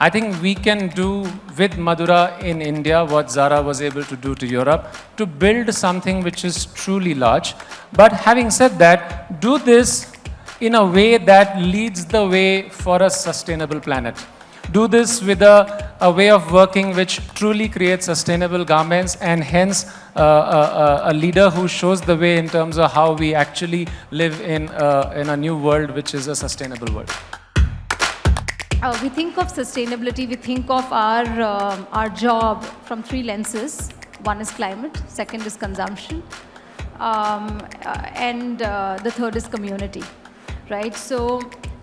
I think we can do with Madura in India what Zara was able to do to Europe, to build something which is truly large. But having said that, do this in a way that leads the way for a sustainable planet. Do this with a way of working which truly creates sustainable garments, and hence a leader who shows the way in terms of how we actually live in a new world which is a sustainable world. We think of sustainability, we think of our job from three lenses. One is climate, second is consumption, and the third is community, right? So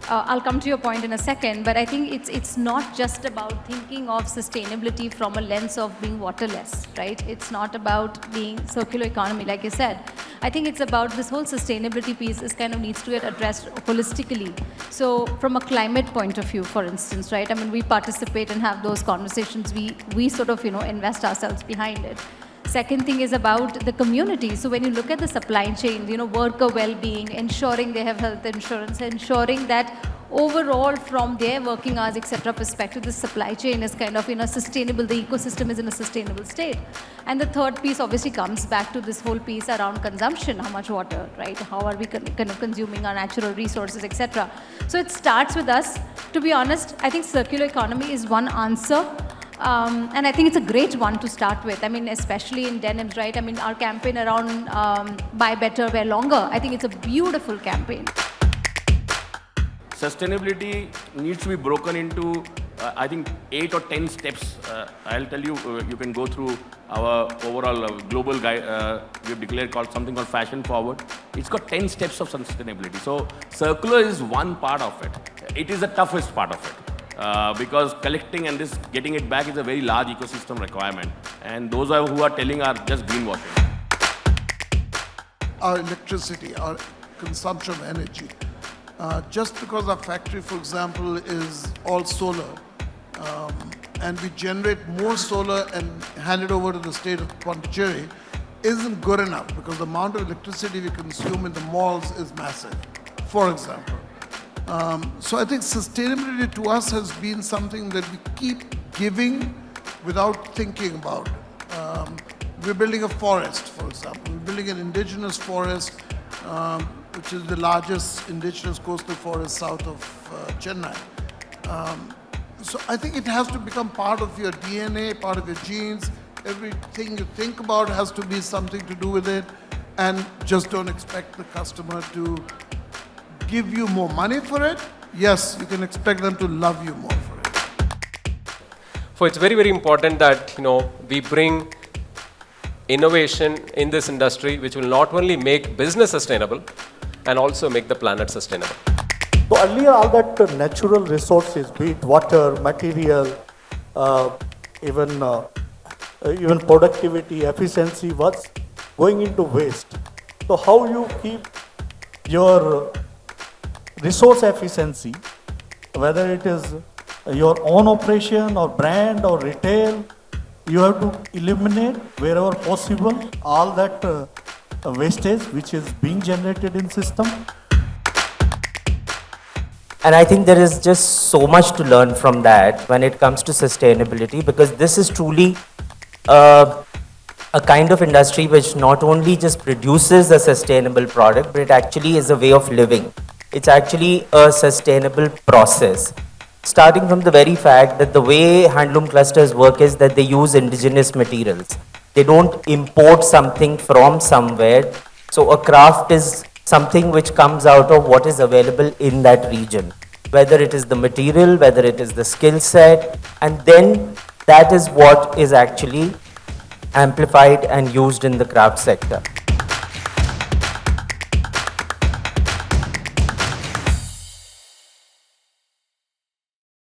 I'll come to your point in a second, but I think it's not just about thinking of sustainability from a lens of being waterless, right? It's not about being circular economy, like you said. I think it's about this whole sustainability piece is kind of needs to get addressed holistically. So from a climate point of view, for instance, right? I mean, we participate and have those conversations. We sort of, invest ourselves behind it. Second thing is about the community. So when you look at the supply chain, worker well-being, ensuring they have health insurance, ensuring that overall from their working hours, etc. perspective, the supply chain is kind of sustainable, the ecosystem is in a sustainable state. And the third piece obviously comes back to this whole piece around consumption, how much water, right? How are we kind of consuming our natural resources, etc. So it starts with us. To be honest, I think circular economy is one answer. And I think it's a great one to start with. I mean, especially in denims, right? I mean, our campaign around buy better, wear longer, I think it's a beautiful campaign. Sustainability needs to be broken into, I think, 8 or 10 steps. I'll tell you, you can go through our overall global guide, we've declared something called Fashion Forward. It's got 10 steps of sustainability. So circular is one part of it. It is the toughest part of it. Because collecting and this getting it back is a very large ecosystem requirement, and those who are telling are just greenwashing. Our electricity, our consumption of energy, just because our factory, for example, is all solar, and we generate more solar and hand it over to the state of Pondicherry, isn't good enough, because the amount of electricity we consume in the malls is massive, for example. So I think sustainability to us has been something that we keep giving without thinking about. We're building a forest, for example. We're building an indigenous forest, which is the largest indigenous coastal forest south of Chennai. So I think it has to become part of your DNA, part of your genes. Everything you think about has to be something to do with it, and just don't expect the customer to give you more money for it. Yes, you can expect them to love you more for it. So it's very, very important that we bring innovation in this industry, which will not only make business sustainable and also make the planet sustainable. So earlier, all that natural resources, be it water, material, even productivity, efficiency, was going into waste. So how you keep your resource efficiency, whether it is your own operation or brand or retail, you have to eliminate wherever possible all that wastage which is being generated in system. And I think there is just so much to learn from that when it comes to sustainability, because this is truly a kind of industry which not only just produces a sustainable product, but it actually is a way of living. It's actually a sustainable process. Starting from the very fact that the way handloom clusters work is that they use indigenous materials. They don't import something from somewhere. So a craft is something which comes out of what is available in that region. Whether it is the material, whether it is the skill set, and then that is what is actually amplified and used in the craft sector.